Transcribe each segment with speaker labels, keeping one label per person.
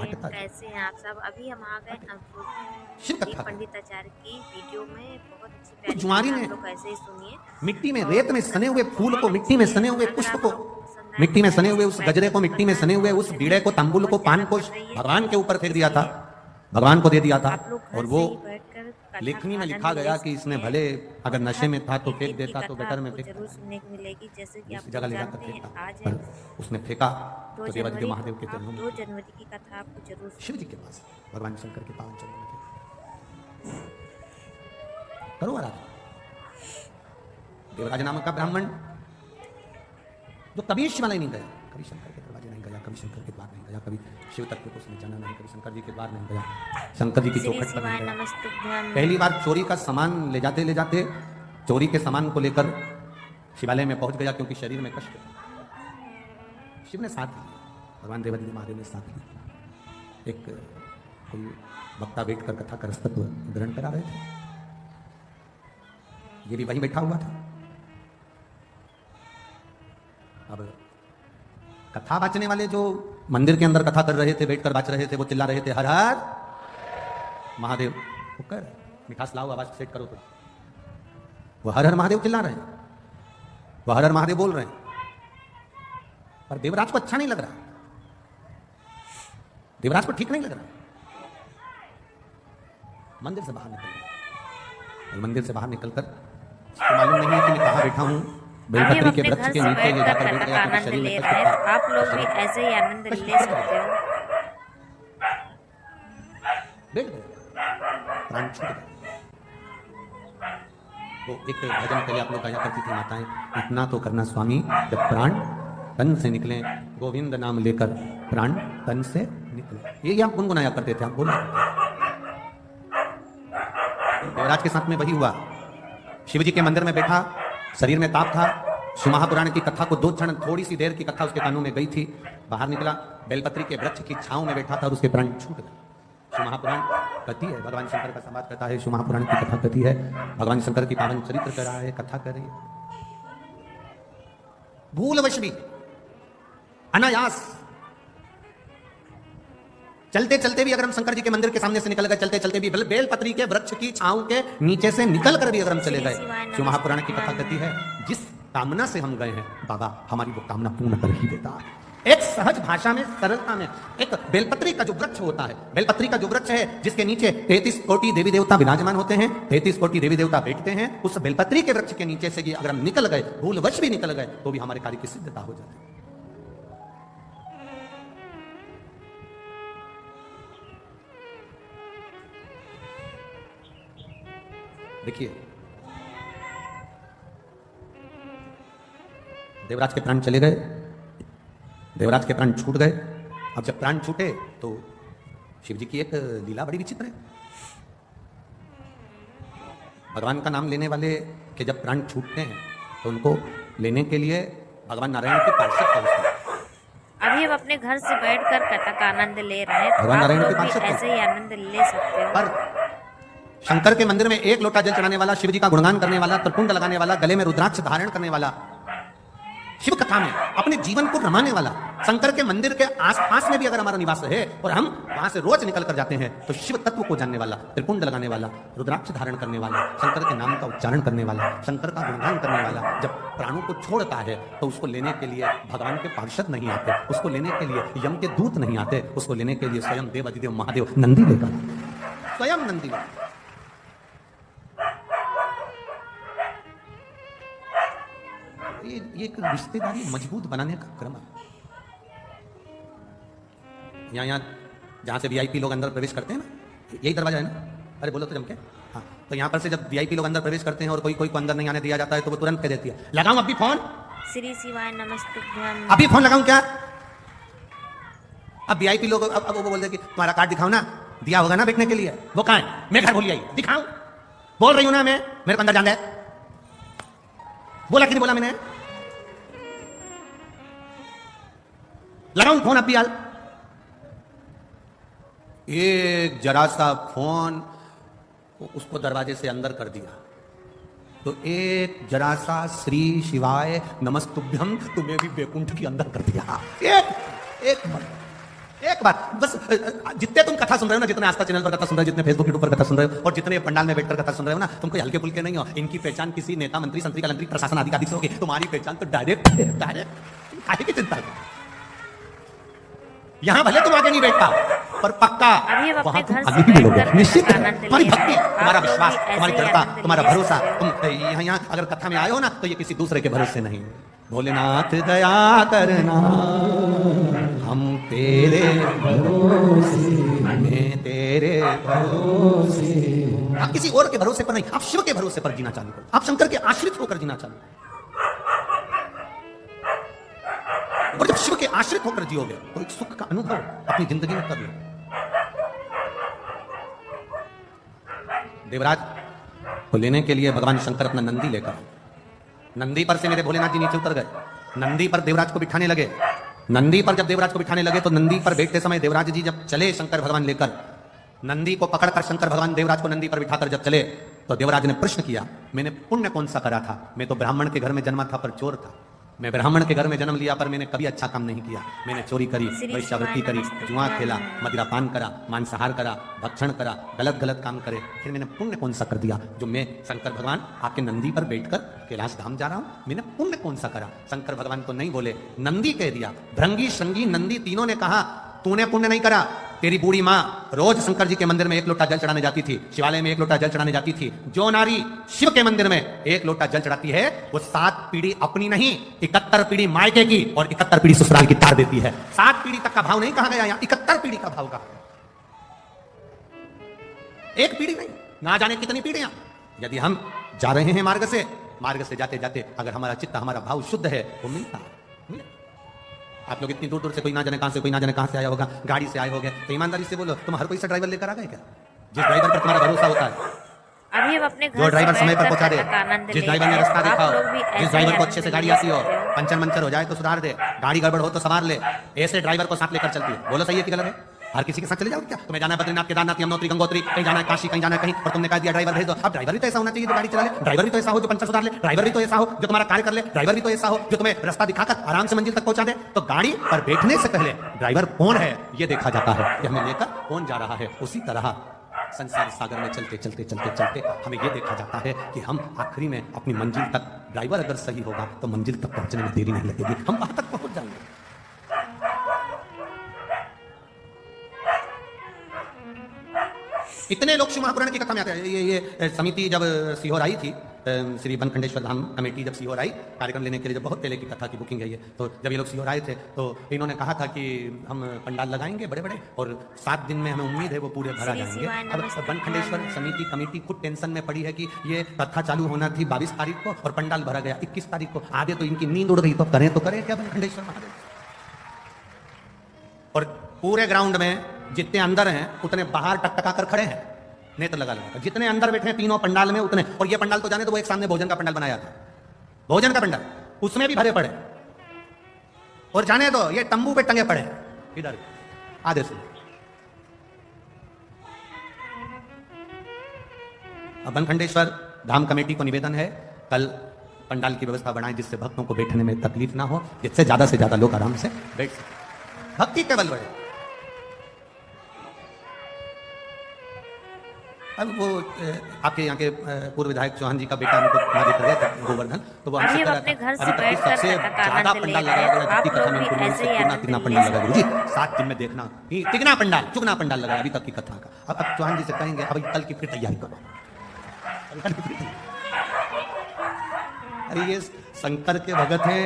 Speaker 1: बहन,
Speaker 2: कथा
Speaker 1: कैसे हैं आप सब? अभी हम आ गए
Speaker 2: शिव
Speaker 1: नवदीप
Speaker 2: कथा
Speaker 1: पंडित आचार्य की वीडियो में। बहुत अच्छी
Speaker 2: कुछ
Speaker 1: प्यारी
Speaker 2: जुआरी
Speaker 1: कथा,
Speaker 2: ने
Speaker 1: आप लोग ऐसे ही सुनिए।
Speaker 2: मिट्टी में
Speaker 1: और
Speaker 2: रेत में सने
Speaker 1: कथा
Speaker 2: हुए फूल
Speaker 1: बहुत
Speaker 2: को, मिट्टी
Speaker 1: अच्छी
Speaker 2: में
Speaker 1: है।
Speaker 2: सने हुए
Speaker 1: अगर
Speaker 2: पुष्प
Speaker 1: आप
Speaker 2: को,
Speaker 1: लोगों को पसंद आए तो
Speaker 2: मिट्टी में सने
Speaker 1: चैनल
Speaker 2: हुए उस
Speaker 1: सब्सक्राइब
Speaker 2: गजरे को,
Speaker 1: जरूर
Speaker 2: मिट्टी में
Speaker 1: करना।
Speaker 2: सने हुए
Speaker 1: और
Speaker 2: उस बीड़े
Speaker 1: चैनल
Speaker 2: को,
Speaker 1: को
Speaker 2: तंबुल को,
Speaker 1: बहुत
Speaker 2: पान
Speaker 1: ज्यादा
Speaker 2: को
Speaker 1: कर रही है,
Speaker 2: भगवान के ऊपर फेंक दिया था,
Speaker 1: इसलिए
Speaker 2: भगवान को दे दिया था।
Speaker 1: आप लोग घर
Speaker 2: और
Speaker 1: से
Speaker 2: वो
Speaker 1: ही बैठकर कथा
Speaker 2: लेखनी
Speaker 1: का
Speaker 2: में
Speaker 1: आनंद
Speaker 2: लिखा
Speaker 1: ले
Speaker 2: गया कि
Speaker 1: सकते
Speaker 2: इसने
Speaker 1: हैं।
Speaker 2: भले अगर
Speaker 1: और
Speaker 2: नशे
Speaker 1: हर
Speaker 2: में था तो
Speaker 1: एक
Speaker 2: फेंक
Speaker 1: दिन की
Speaker 2: देता तो
Speaker 1: कथा
Speaker 2: गटर में
Speaker 1: आपको
Speaker 2: फेंकता,
Speaker 1: जरूर सुनने को मिलेगी। जैसे कि
Speaker 2: जिस
Speaker 1: आप
Speaker 2: जगह
Speaker 1: लोग
Speaker 2: ले जाकर
Speaker 1: जानते हैं,
Speaker 2: फेंकता,
Speaker 1: आज है
Speaker 2: पर उसने फेंका
Speaker 1: 2
Speaker 2: तो देवादिदेव
Speaker 1: जनवरी। तो
Speaker 2: महादेव के
Speaker 1: आप
Speaker 2: चरणों में
Speaker 1: 2
Speaker 2: फेंका,
Speaker 1: जनवरी की कथा आपको जरूर
Speaker 2: शिव जी
Speaker 1: सुनिए।
Speaker 2: के पास, भगवान शंकर के पावन चरणों में फेंका। करो आराधना। देवराज नामक का ब्राह्मण जो कभी शिवालय नहीं गया, कभी शंकर के दरवाजे नहीं गया, कभी शंकर के द्वार नहीं गया, कभी शिव तत्व को उसने जाना नहीं, कभी शंकर जी के द्वार नहीं गया, शंकर जी की
Speaker 1: श्री
Speaker 2: चौखट पर नहीं
Speaker 1: शिवाय
Speaker 2: गया।
Speaker 1: नमस्तुभ्यम।
Speaker 2: पहली बार चोरी का सामान ले जाते चोरी के सामान को लेकर शिवालय में पहुंच गया, क्योंकि शरीर में कष्ट था। शिव ने साथ लिया, भगवान देवादिदेव महादेव ने साथ लिया। एक कोई वक्ता बैठकर कथा का रसतत्व ग्रहण करा रहे थे, ये भी वहीं बैठा हुआ था। अब कथा बांचने वाले जो मंदिर के अंदर कथा कर रहे थे, बैठकर बांच रहे थे, वो चिल्ला रहे थे हर हर महादेव। वो कर मिठास लाओ, आवाज सेट करो। तो वो हर हर महादेव चिल्ला रहे हैं, वो हर हर महादेव बोल रहे हैं, पर देवराज को अच्छा नहीं लग रहा, देवराज को ठीक नहीं लग रहा। मंदिर से बाहर निकल गया, और मंदिर से बाहर निकलकर उसको मालूम नहीं है कि मैं कहां बैठा हूं। बेलपत्री के वृक्ष के नीचे ये जाकर बैठ गया, क्योंकि शरीर में कष्ट था।
Speaker 1: तो आप लोग भी ऐसे ही आनंद ले सकते हो।
Speaker 2: बैठ गया, प्राण छूट गया। तो एक भजन पहले आप लोग गाया करती थी माताएं, इतना तो करना स्वामी जब प्राण तन से निकले, गोविंद नाम लेकर प्राण तन से निकले। ये आप गुनगुनाया करते थे, आप बोला करते थे। देवराज के साथ में वही हुआ। शिव जी के मंदिर में बैठा, शरीर में ताप था। शिव महापुराण की कथा को 2 क्षण, थोड़ी सी देर की कथा उसके कानों में गई थी। बाहर निकला, बेलपत्री के वृक्ष की छांव में बैठा था और उसके प्राण छूट गए। शिव महापुराण कहती है, भगवान शंकर का संवाद करता है, शिव महापुराण की कथा कहती है, भगवान शंकर की पावन चरित्र कर रहा है, कथा कर रही है। भूलवश भी, अनायास, चलते चलते भी अगर हम शंकर जी के मंदिर के सामने से निकल गए, चलते चलते भी बेलपत्री के वृक्ष की छांव के नीचे से निकल कर भी अगर हम चले गए, शिव महापुराण की कथा कहती है, जिस कामना से हम गए हैं बाबा हमारी वो कामना पूर्ण कर ही देता है। एक सहज भाषा में, सरलता में, एक बेलपत्री का जो वृक्ष होता है, बेलपत्री का जो वृक्ष है जिसके नीचे 33 कोटि देवी देवता विराजमान होते हैं, 33 कोटि देवी देवता बैठते हैं, उस बेलपत्री के वृक्ष के नीचे से अगर हम निकल गए, भूलवश भी निकल गए, तो भी हमारे कार्य की सिद्धता हो जाती है। देखिए, देवराज के प्राण चले गए, देवराज के प्राण छूट गए। अब जब प्राण छूटे तो शिव जी की एक लीला बड़ी विचित्र है। भगवान का नाम लेने वाले के जब प्राण छूटते हैं तो उनको लेने के लिए भगवान नारायण के पार्षद पहुंचते हैं।
Speaker 1: अभी हम अपने घर से बैठकर कथा का आनंद ले रहे हैं, तो
Speaker 2: भगवान
Speaker 1: आप
Speaker 2: नारायण
Speaker 1: लोग
Speaker 2: के
Speaker 1: भी
Speaker 2: पार्षद
Speaker 1: ऐसे ही आनंद ले सकते हो।
Speaker 2: पर शंकर के मंदिर में 1 लोटा जल चढ़ाने वाला, शिव जी का गुणगान करने वाला, त्रिपुंड लगाने वाला, गले में रुद्राक्ष धारण करने वाला, शिव कथा में अपने जीवन को रमाने वाला, शंकर के मंदिर के आसपास में भी अगर हमारा निवास है और हम वहां से रोज निकल कर जाते हैं, तो शिव तत्व को जानने वाला, त्रिपुंड लगाने वाला, रुद्राक्ष धारण करने वाला, शंकर के नाम का उच्चारण करने वाला, शंकर का गुणगान करने वाला जब प्राणों को छोड़ता है तो उसको लेने के लिए भगवान के पार्षद नहीं आते, उसको लेने के लिए यम के दूत नहीं आते, उसको लेने के लिए स्वयं देवादिदेव महादेव नंदी लेकर, स्वयं नंदी लेकर। ये एक रिश्तेदारी मजबूत बनाने का क्रम है। यहाँ जहाँ से वीआईपी लोग अंदर प्रवेश करते हैं ना, यही दरवाजा है ना, अरे बोलो तो जम के, हाँ, तो यहाँ पर से जब वीआईपी लोग अंदर प्रवेश करते हैं और कोई कोई को अंदर नहीं आने दिया जाता है, तो वो तुरंत कह देती है, लगाऊं अभी फोन,
Speaker 1: श्री शिवाय नमस्तुभ्यम।
Speaker 2: अभी फोन लगाऊं क्या? अब वीआईपी लोग अब वो बोल दे कि तुम्हारा कार्ड दिखाओ ना, दिया होगा ना बैठने के लिए, वो कहाँ है? मैं घर भूल आई, दिखाऊं? बोल रही हूं ना मैं, मेरे को अंदर जाना है, बोला कि नहीं बोला मैंने? लगाऊं फोन अभी हाल? एक जरा सा फोन उसको दरवाजे से अंदर कर दिया, तो एक जरा सा श्री शिवाय नमस्तुभ्यम तुम्हें भी बैकुंठ के अंदर कर दिया। एक एक बार बस, जितने तुम कथा सुन रहे हो ना, जितने आस्था चैनल पर कथा सुन रहे हो, जितने फेसबुक यूट्यूब पर कथा सुन रहे हो, और जितने पंडाल में बैठकर कथा सुन रहे हो ना, तुम कोई हल्के फुल्के नहीं हो। इनकी पहचान किसी नेता, मंत्री, संतरी, कलंतरी, प्रशासन आदि से होगी। तुम्हारी पहचान तो डायरेक्ट काहे की चिंता है? यहां भले तुम आगे नहीं बैठ पाओ, पर पक्का
Speaker 1: अभी हम
Speaker 2: वहां
Speaker 1: अपने
Speaker 2: तुम
Speaker 1: घर
Speaker 2: आगे
Speaker 1: से
Speaker 2: भी मिलोगे।
Speaker 1: बैठकर
Speaker 2: निश्चित है।
Speaker 1: आनंद ले
Speaker 2: तुम्हारी
Speaker 1: सकते
Speaker 2: भक्ति,
Speaker 1: हो।
Speaker 2: तुम्हारा
Speaker 1: आप लोग
Speaker 2: विश्वास,
Speaker 1: भी
Speaker 2: तुम्हारी
Speaker 1: ऐसे ही
Speaker 2: दृढ़ता,
Speaker 1: आनंद
Speaker 2: तुम्हारा
Speaker 1: ले
Speaker 2: भरोसा,
Speaker 1: सकते हो।
Speaker 2: तुम यहाँ अगर कथा में आए हो ना, तो ये किसी दूसरे के भरोसे नहीं। भोलेनाथ दया करना, हम तेरे भरोसे, मैं तेरे भरोसे। आप किसी और के भरोसे पर नहीं, आप शिव के भरोसे पर जीना चालू करो। आप शंकर के आश्रित होकर जीना चालू करो। और जब शिव के आश्रित होकर जियोगे तो एक सुख का अनुभव अपनी जिंदगी में कर लो। देवराज को लेने के लिए भगवान शंकर अपना नंदी लेकर, नंदी पर से मेरे भोलेनाथ जी नीचे उतर गए। नंदी पर देवराज को बिठाने लगे। नंदी पर जब देवराज को बिठाने लगे तो नंदी पर बैठते समय देवराज जी जब चले शंकर भगवान लेकर, नंदी को पकड़कर शंकर भगवान देवराज को नंदी पर बिठाकर जब चले, तो देवराज ने प्रश्न किया, मैंने पुण्य कौन सा करा था? मैं तो ब्राह्मण के घर में जन्मा था पर चोर था। मैं ब्राह्मण के घर में जन्म लिया पर मैंने कभी अच्छा काम नहीं किया। मैंने चोरी करी, वैश्यावृत्ति करी, जुआ खेला, मदिरापान करा, मांसाहार करा, भक्षण करा, गलत गलत काम करे। फिर मैंने पुण्य कौन सा कर दिया जो मैं शंकर भगवान आपके नंदी पर बैठकर कैलाश धाम जा रहा हूं? मैंने पुण्य कौन सा करा? शंकर भगवान तो नहीं बोले, नंदी कह दिया। भृंगी, श्रृंगी, नंदी तीनों ने कहा, तूने पुण्य नहीं करा। तेरी बूढ़ी माँ रोज शंकर जी के मंदिर में 1 लोटा जल चढ़ाने जाती थी, शिवालय में 1 लोटा जल चढ़ाने जाती थी। जो नारी शिव के मंदिर में 1 लोटा जल चढ़ाती है, वो 7 पीढ़ी अपनी नहीं, 71 पीढ़ी मायके की और 71 पीढ़ी ससुराल की तार देती है। 7 पीढ़ी तक का भाव नहीं कहा गया, यहाँ 71 पीढ़ी का भाव कहा गया। 1 पीढ़ी नहीं, ना जाने कितनी पीढ़ियां। यदि हम जा रहे हैं मार्ग से जाते जाते अगर हमारा चित्त, हमारा भाव शुद्ध है, वो मिलता है। आप लोग इतनी दूर दूर से, कोई ना जाने कहां से, कोई ना जाने कहां से आया होगा, गाड़ी से आए होगे, तो ईमानदारी से बोलो, तुम हर कोई सा ड्राइवर लेकर आ गए क्या? जिस ड्राइवर पर तुम्हारा भरोसा होता है,
Speaker 1: अभी हम अपने घर
Speaker 2: जो ड्राइवर
Speaker 1: से
Speaker 2: समय पर
Speaker 1: बैठकर
Speaker 2: पहुंचा दे,
Speaker 1: कथा का आनंद
Speaker 2: जिस
Speaker 1: ले
Speaker 2: ड्राइवर ने
Speaker 1: रहे हैं।
Speaker 2: रास्ता
Speaker 1: आप
Speaker 2: दिखाओ,
Speaker 1: लोग भी
Speaker 2: जिस
Speaker 1: ऐसे
Speaker 2: ड्राइवर
Speaker 1: ही
Speaker 2: को अच्छे से
Speaker 1: आनंद
Speaker 2: गाड़ी
Speaker 1: ले
Speaker 2: आती हो,
Speaker 1: सकते हो।
Speaker 2: पंचर मंचर हो जाए तो सुधार दे, गाड़ी गड़बड़ हो तो संवार ले, ऐसे ड्राइवर को साथ लेकर चलती है। बोलो सही है कि गलत है? हर किसी के साथ चले जाओगे क्या? तुम्हें जाना है बद्रीनाथ, केदारनाथ, यमुनोत्री, गंगोत्री, कहीं जाना है काशी, कहीं जाना है कहीं, और तुमने कह दिया ड्राइवर भेज दो। अब ड्राइवर भी तो ऐसा होना चाहिए जो गाड़ी चला ले, ड्राइवर भी तो ऐसा हो जो पंचर सुधार ले, ड्राइवर भी तो ऐसा हो जो तुम्हारा कार्य कर ले, ड्राइवर भी तो ऐसा हो जो तुम्हें रास्ता दिखाकर आराम से मंजिल तक पहुंचा दे। तो गाड़ी पर बैठने से पहले ड्राइवर कौन है ये देखा जाता है कि हमें लेकर कौन जा रहा है। उसी तरह संसार सागर में चलते चलते चलते चलते हमें यह देखा जाता है कि हम आखिरी में अपनी मंजिल तक, ड्राइवर अगर सही होगा तो मंजिल तक पहुंचने में देरी नहीं लगेगी, हम वहां तक पहुंच जाएंगे। इतने लोग शिव महापुराण की कथा में आते हैं। ये समिति जब सीहोर आई थी, श्री बनखंडेश्वर धाम कमेटी जब सीहोर आई कार्यक्रम लेने के लिए, जब बहुत पहले की कथा की बुकिंग है ये, तो जब ये लोग सीहोर आए थे तो इन्होंने कहा था कि हम पंडाल लगाएंगे बड़े बड़े और 7 दिन में हमें उम्मीद है वो पूरे भरा जाएंगे। अब बनखंडेश्वर समिति कमेटी खुद टेंशन में पड़ी है कि ये कथा चालू होना थी 22 तारीख को और पंडाल भरा गया 21 तारीख को। आगे तो इनकी नींद उड़ गई, तो करें क्या बनखंडेश्वर महादेव? और पूरे ग्राउंड में जितने अंदर हैं उतने बाहर टकटका कर खड़े हैं, नेत्र लगा लगा। जितने अंदर बैठे हैं तीनों पंडाल में उतने, और ये पंडाल तो जाने तो वो एक सामने भोजन का पंडाल बनाया था, भोजन का पंडाल, उसमें भी भरे पड़े। और जाने तो ये तंबू पे टंगे पड़े इधर आधे से। अब बनखंडेश्वर धाम कमेटी को निवेदन है, कल पंडाल की व्यवस्था बढ़ाएं जिससे भक्तों को बैठने में तकलीफ ना हो, जिससे ज्यादा से ज्यादा लोग आराम से बैठ सकें, भक्ति केवल बढ़े। अब वो आपके यहाँ के पूर्व विधायक चौहान जी का बेटा उनको मारे कर गया था गोवर्धन, तो वो
Speaker 1: अभी हम अपने घर से बैठकर कथा का आनंद ले रहे हैं। आप लोग भी ऐसे ही आनंद ले
Speaker 2: पंडाल लगा गुरुजी,
Speaker 1: सकते हो।
Speaker 2: 7 दिन में देखना तिगना पंडाल चुगना पंडाल लगा अभी तक की कथा का। अब चौहान जी से कहेंगे अब कल की फिर तैयारी करो। अरे ये शंकर के भगत हैं।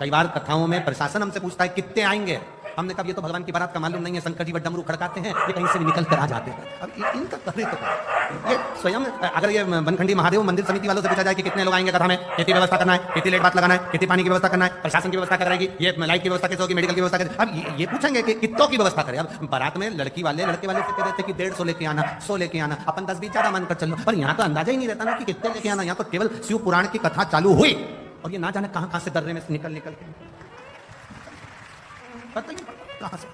Speaker 2: कई बार कथाओं में प्रशासन हमसे पूछता है कितने आएंगे, हमने कहा ये तो भगवान की बारात का मालूम नहीं है, शंकर जी डमरू खड़काते हैं, ये कहीं से भी निकल कर आ जाते हैं। अब इनका कहने तो ये स्वयं, अगर ये बनखंडी महादेव मंदिर समिति वालों से पूछा जाए कि कितने लोग आएंगे कथा में, कितनी व्यवस्था करना है, कितनी लेट बात लगाना है, कितनी पानी की व्यवस्था करना है, प्रशासन की व्यवस्था कराएगी, ये लाइट की व्यवस्था कैसे होगी, मेडिकल की व्यवस्था कैसे, अब ये पूछेंगे कि कितनों की व्यवस्था करें। अब बारात में लड़के वाले से कह देते कि 150 लेके आना, 100 लेके आना, अपन 10-20 ज्यादा मानकर चलो, पर यहाँ तो अंदाजा ही नहीं रहता ना कि कितने लेके आना। यहाँ तो केवल शिव पुराण की कथा चालू हुई और ये ना जाने कहां से दर्रे में निकल के पता ही नहीं कहां से।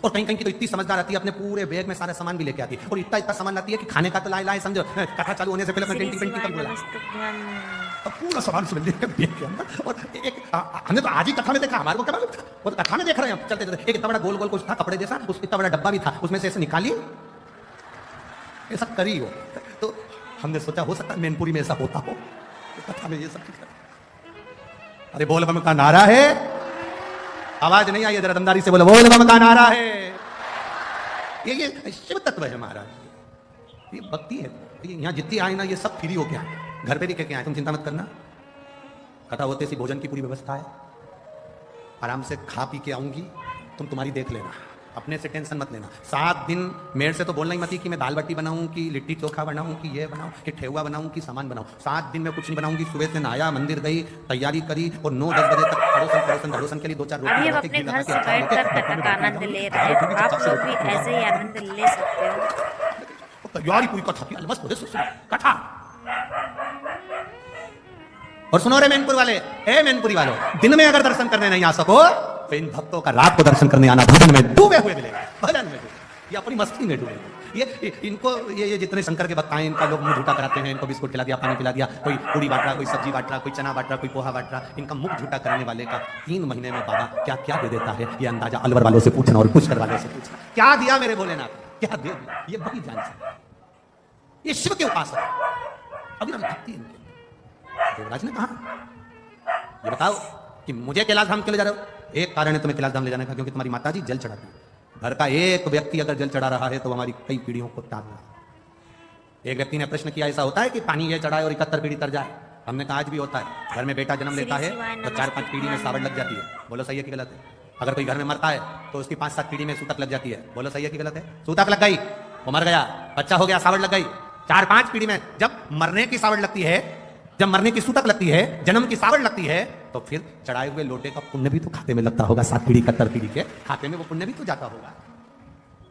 Speaker 2: और कहीं कहीं की तो इतनी समझदार आती है, अपने पूरे बैग में सारा सामान भी लेके आती है, और इतना इतना सामान लाती है कि खाने का तो लाए लाए समझो, कथा चालू होने से पहले अपना टेंटी पेंटी कर बोला अब पूरा सामान समझ लिया बैग के अंदर। और हमने तो आज ही कथा में देखा, हमारे को क्या मालूम था, वो तो कथा में देख रहे हैं चलते चलते, एक इतना बड़ा गोल गोल कुछ था कपड़े जैसा, उस इतना बड़ा डब्बा भी था, उसमें से ऐसे निकाली ऐसा करी हो। तो हमने सोचा हो सकता है मैनपुरी में ऐसा होता हो, कथा में ये सब चीज। अरे बोल बम का नारा है, आवाज नहीं आई है, जरा दमदारी से बोलो, बोल बम का नारा है। ये शिव तत्व है महाराज, ये भक्ति है। यहाँ जितनी आए ना ये सब फ्री हो गया, घर पे भी कह के आए, तुम चिंता मत करना, कथा होते सी भोजन की पूरी व्यवस्था है, आराम से खा पी के आऊंगी, तुम तुम्हारी देख लेना, अपने से टेंशन मत लेना। 7 दिन मेरे से तो बोलना ही मत कि मैं दाल बाटी बनाऊं, कि लिट्टी चोखा बनाऊं, कि ये बनाऊं, कि ठेहुआ बनाऊं, कि सामान बनाऊं। 7 दिन में कुछ नहीं बनाऊंगी। सुबह से नहाया, मंदिर गई, तैयारी करी, और 9-10 बजे तक पड़ोसन के लिए 2-4 रोटी
Speaker 3: अभी हम अपने घर से बैठकर कथा का आनंद ले रहे हैं, तो आप लोग भी ऐसे ही आनंद ले सकते हो।
Speaker 2: तैयारी पूरी कथा की बस कथा। और सुनो रे मैनपुर वाले, ए मैनपुरी वालों, दिन में अगर दर्शन करने नहीं आ सको तो इन भक्तों का रात को दर्शन करने आना, भजन में डूबे हुए मिलेगा, भजन में डूबे, ये अपनी मस्ती में डूबे। ये इनको ये जितने शंकर के भक्त आए, इनका लोग मुंह झूठा कराते हैं, इनको बिस्कुट खिला दिया, पानी पिला दिया, कोई पूरी बांट रहा, कोई सब्जी बांट रहा, कोई चना बांट रहा, कोई पोहा बांट रहा। इनका मुख झूठा कराने वाले का 3 महीने में बाबा क्या क्या दे देता है, ये अंदाजा अलवर वालों से पूछना और पुष्कर वालों से पूछना, क्या दिया मेरे भोलेनाथ, क्या दे दिया, ये बड़ी जान से, ये शिव के उपासक, अभी भक्ति इनके। देवराज ने कहा ये बताओ कि मुझे कैलाश धाम क्यों ले जा रहे हो? एक कारण है तुम्हें कैलाश धाम ले जाने का, क्योंकि तुम्हारी माताजी जल चढ़ाती है। घर का एक व्यक्ति अगर जल चढ़ा रहा है तो हमारी कई पीढ़ियों को तार रहा है। एक व्यक्ति ने प्रश्न किया, ऐसा होता है कि पानी ये चढ़ाए और 71 पीढ़ी तर जाए? हमने कहा आज भी होता है। घर में बेटा जन्म लेता है तो 4-5 पीढ़ी में सावड़ लग जाती है, बोलो सही है कि गलत है? अगर कोई घर में मरता है तो उसकी 5-7 पीढ़ी में सूतक लग जाती है, बोलो सही है कि गलत है? सूतक लग गई, वो मर गया, बच्चा हो गया, सावड़ लग गई। 4-5 पीढ़ी में जब मरने की सावड़ लगती है, जब मरने की सूतक लगती है, जन्म की सावड़ लगती है, तो फिर चढ़ाए हुए लोटे का पुण्य भी तो खाते में लगता होगा। 7 पीढ़ी 71 पीढ़ी के खाते में वो पुण्य भी तो जाता होगा।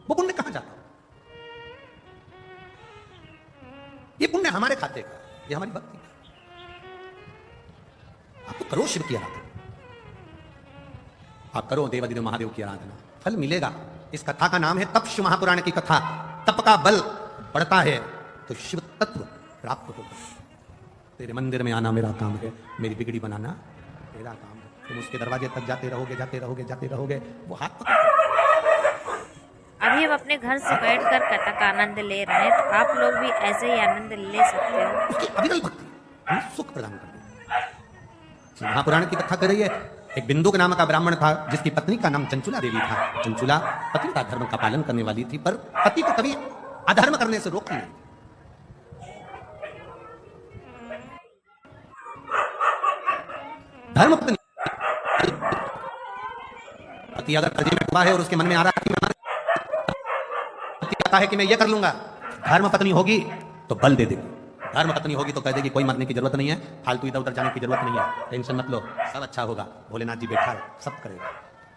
Speaker 2: वो पुण्य कहां जाता होगा? ये पुण्य हमारे खाते का, ये हमारी भक्ति का। आप तो करो शिव की आराधना, आप करो देवादिदेव महादेव की आराधना, फल मिलेगा। इस कथा का नाम है तप। शिव महापुराण की कथा। तप का बल बढ़ता है तो शिव तत्व प्राप्त होगा। तेरे मंदिर में आना मेरा काम है, मेरी बिगड़ी बनाना तेरा काम है। तुम उसके दरवाजे तक जाते रहोगे, जाते रहोगे, जाते रहोगे, वो हाथ पकड़।
Speaker 3: अभी हम अपने घर से बैठकर कथा का आनंद ले रहे हैं, तो आप लोग भी ऐसे ही आनंद ले सकते हो।
Speaker 2: उसकी अविरल भक्ति हमें सुख प्रदान करती है। महापुराण की कथा कर रही है। एक बिंदु के नाम का ब्राह्मण था, जिसकी पत्नी का नाम चंचुला देवी था। चंचुला पति का धर्म का पालन करने वाली थी, पर पति को कभी अधर्म करने से रोकती नहीं। धर्म पत्नी, पति अगर कर्जे में डूबा है और उसके मन में आ रहा है कि कहता है कि मैं ये कर लूंगा, धर्म पत्नी होगी तो बल दे देगी। धर्म पत्नी होगी तो कह देगी कोई मरने की जरूरत नहीं है, फालतू इधर उधर जाने की जरूरत नहीं है, टेंशन मत लो, सब अच्छा होगा, भोलेनाथ जी बैठा है, सब करेगा।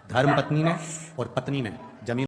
Speaker 2: धर्म पत्नी में और पत्नी में जमीन